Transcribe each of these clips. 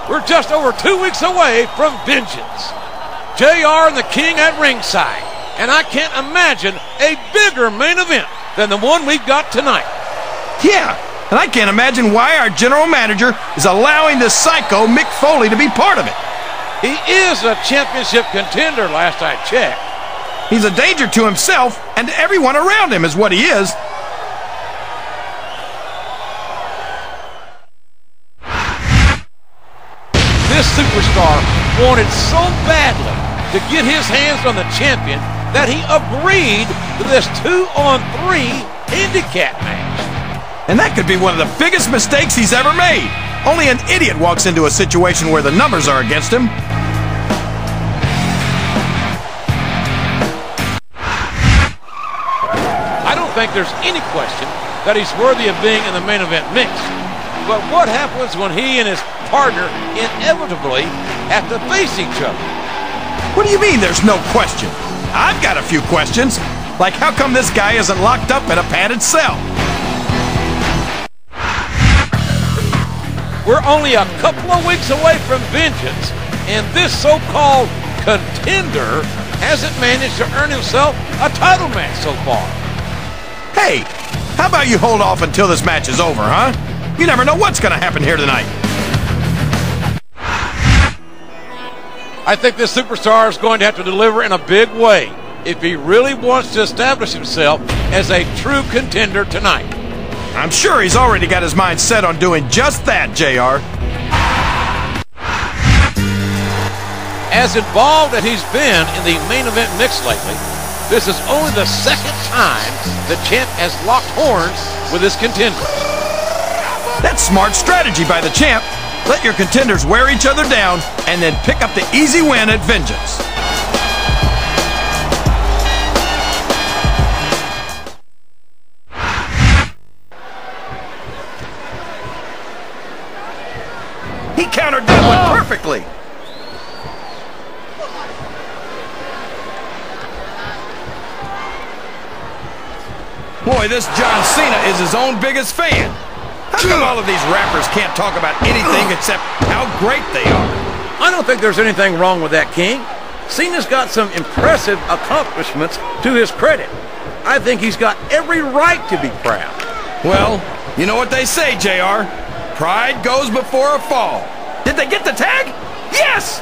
We're just over 2 weeks away from vengeance. JR and the King at ringside. And I can't imagine a bigger main event than the one we've got tonight. Yeah, and I can't imagine why our general manager is allowing this psycho Mick Foley to be part of it. He is a championship contender last I checked. He's a danger to himself and to everyone around him is what he is. This superstar wanted so badly to get his hands on the champion that he agreed to this 2-on-3 handicap match. And that could be one of the biggest mistakes he's ever made. Only an idiot walks into a situation where the numbers are against him. I don't think there's any question that he's worthy of being in the main event mix. But what happens when he and his partner inevitably have to face each other? What do you mean there's no question? I've got a few questions. Like how come this guy isn't locked up in a padded cell? We're only a couple of weeks away from vengeance, and this so-called contender hasn't managed to earn himself a title match so far. Hey, how about you hold off until this match is over, huh? You never know what's going to happen here tonight. I think this superstar is going to have to deliver in a big way if he really wants to establish himself as a true contender tonight. I'm sure he's already got his mind set on doing just that, JR. As involved as he's been in the main event mix lately, this is only the second time the champ has locked horns with his contenders. That's smart strategy by the champ. Let your contenders wear each other down and then pick up the easy win at vengeance. He countered that one perfectly. Boy, this John Cena is his own biggest fan. How come all of these rappers can't talk about anything except how great they are? I don't think there's anything wrong with that, King. Cena's got some impressive accomplishments to his credit. I think he's got every right to be proud. Well, you know what they say, JR. Pride goes before a fall. Did they get the tag? Yes!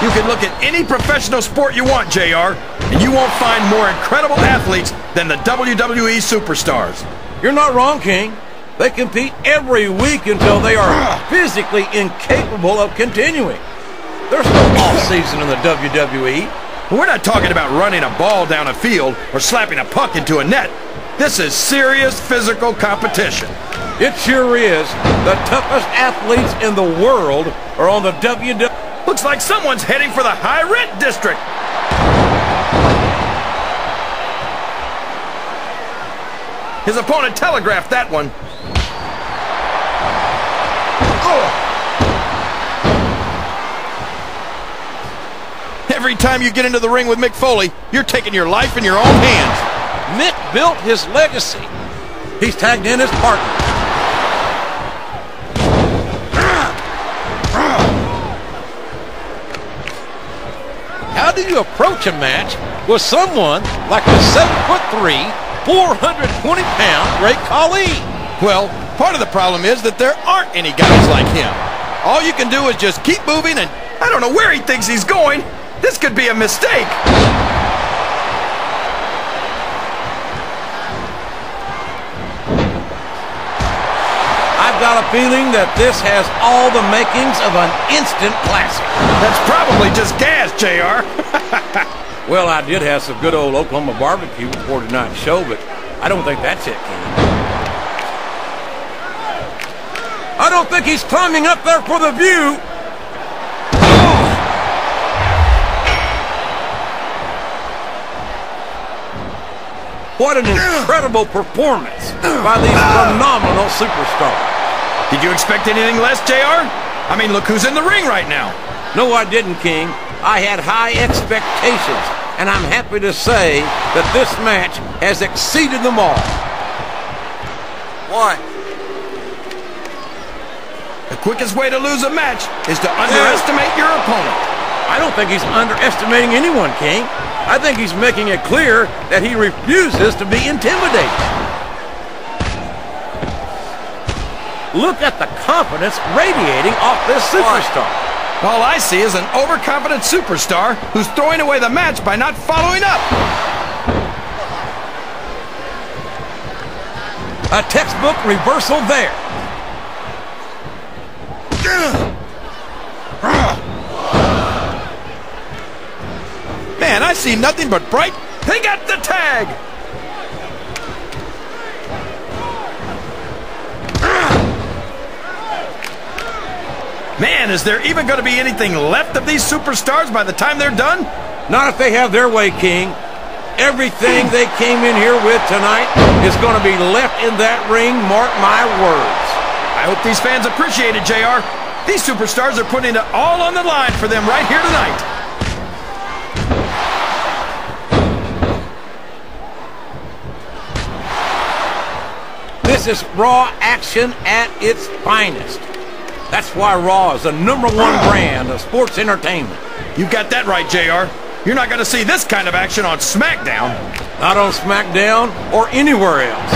You can look at any professional sport you want, JR, and you won't find more incredible athletes than the WWE superstars. You're not wrong, King. They compete every week until they are physically incapable of continuing. There's no off-season in the WWE. We're not talking about running a ball down a field or slapping a puck into a net. This is serious physical competition. It sure is. The toughest athletes in the world are on the WWE. Looks like someone's heading for the high-rent district. His opponent telegraphed that one. Every time you get into the ring with Mick Foley, you're taking your life in your own hands. Mick built his legacy. He's tagged in his partner. How do you approach a match with someone like the 7'3", 420-pound Great Khali? Well, part of the problem is that there aren't any guys like him. All you can do is just keep moving, and I don't know where he thinks he's going. This could be a mistake. I've got a feeling that this has all the makings of an instant classic. That's probably just gas, JR. Well, I did have some good old Oklahoma barbecue before tonight's show, but I don't think that's it, King. I don't think he's climbing up there for the view. What an incredible performance by these phenomenal superstars. Did you expect anything less, JR? I mean, look who's in the ring right now. No, I didn't, King. I had high expectations, and I'm happy to say that this match has exceeded them all. 1. The quickest way to lose a match is to underestimate your opponent. I don't think he's underestimating anyone, King. I think he's making it clear that he refuses to be intimidated. Look at the confidence radiating off this superstar. All I see is an overconfident superstar who's throwing away the match by not following up. A textbook reversal there. Man, I see nothing but bright. They got the tag. Man, is there even going to be anything left of these superstars by the time they're done? Not if they have their way, King. Everything they came in here with tonight is going to be left in that ring, mark my words. I hope these fans appreciate it, JR. These superstars are putting it all on the line for them right here tonight. This is Raw action at its finest. That's why Raw is the #1 brand of sports entertainment. You got that right, JR. You're not going to see this kind of action on Smackdown. Not on Smackdown or anywhere else.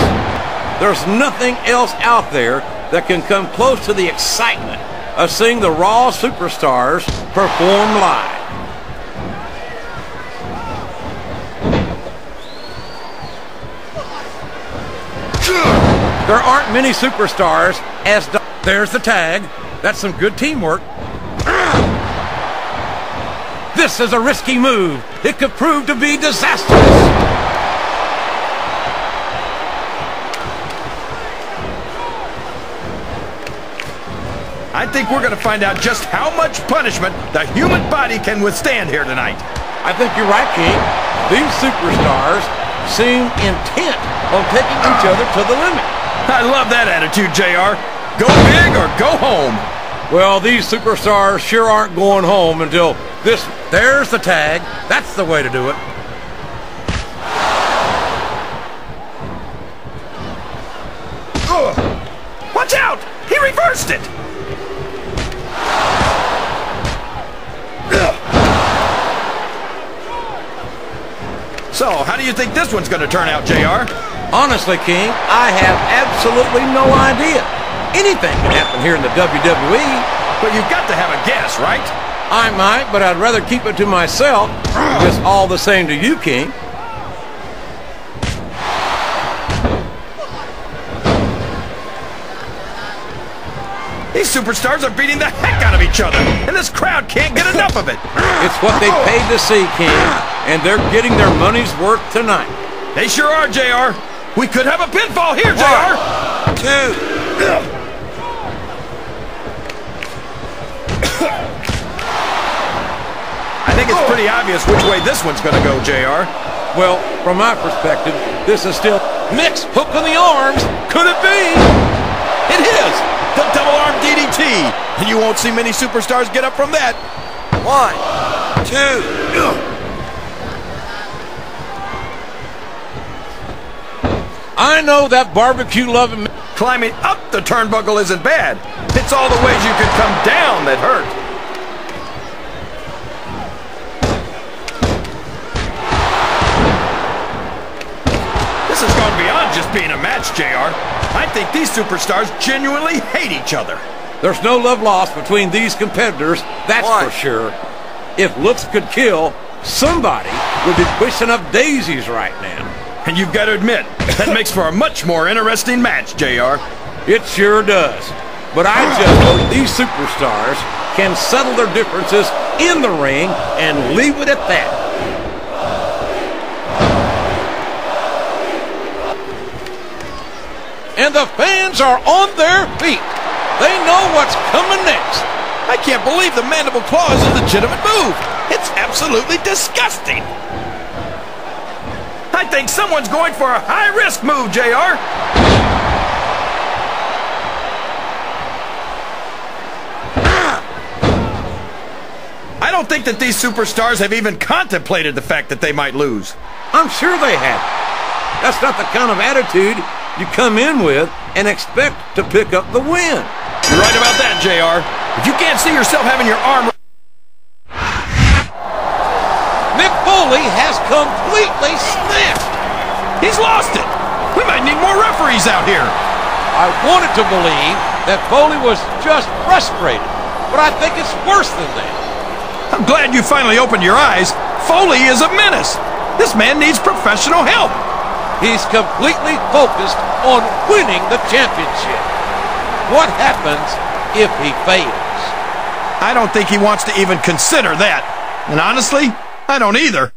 There's nothing else out there that can come close to the excitement of seeing the Raw superstars perform live. There aren't many superstars as... There's the tag. That's some good teamwork. This is a risky move. It could prove to be disastrous. I think we're going to find out just how much punishment the human body can withstand here tonight. I think you're right, King. These superstars seem intent on taking each other to the limit. I love that attitude, JR. Go big or go home. Well, these superstars sure aren't going home until this... There's the tag. That's the way to do it. Watch out! He reversed it! So, how do you think this one's going to turn out, JR? Honestly, King, I have absolutely no idea. Anything can happen here in the WWE. But you've got to have a guess, right? I might, but I'd rather keep it to myself. It's all the same to you, King. These superstars are beating the heck out of each other, and this crowd can't get enough of it. It's what they paid to see, King, and they're getting their money's worth tonight. They sure are, JR. We could have a pinfall here, JR. 2. I think it's pretty obvious which way this one's going to go, JR. Well, from my perspective, this is still Mick's hook on the arms. Could it be? It is the double arm DDT, and you won't see many superstars get up from that. 1, 2. I know that barbecue-loving... Climbing up the turnbuckle isn't bad. It's all the ways you can come down that hurt. This has gone beyond just being a match, JR. I think these superstars genuinely hate each other. There's no love lost between these competitors, that's for sure. If looks could kill, somebody would be pushing up daisies right now. And you've got to admit, that makes for a much more interesting match, JR. It sure does. But I just hope these superstars can settle their differences in the ring and leave it at that. And the fans are on their feet. They know what's coming next. I can't believe the mandible claw is a legitimate move. It's absolutely disgusting. I think someone's going for a high-risk move, JR. I don't think that these superstars have even contemplated the fact that they might lose. I'm sure they have. That's not the kind of attitude you come in with and expect to pick up the win. You're right about that, JR. If you can't see yourself having your arm... Mick Foley has completely snapped. He's lost it. We might need more referees out here. I wanted to believe that Foley was just frustrated, but I think it's worse than that. I'm glad you finally opened your eyes. Foley is a menace. This man needs professional help. He's completely focused on winning the championship. What happens if he fails? I don't think he wants to even consider that. And honestly, I don't either.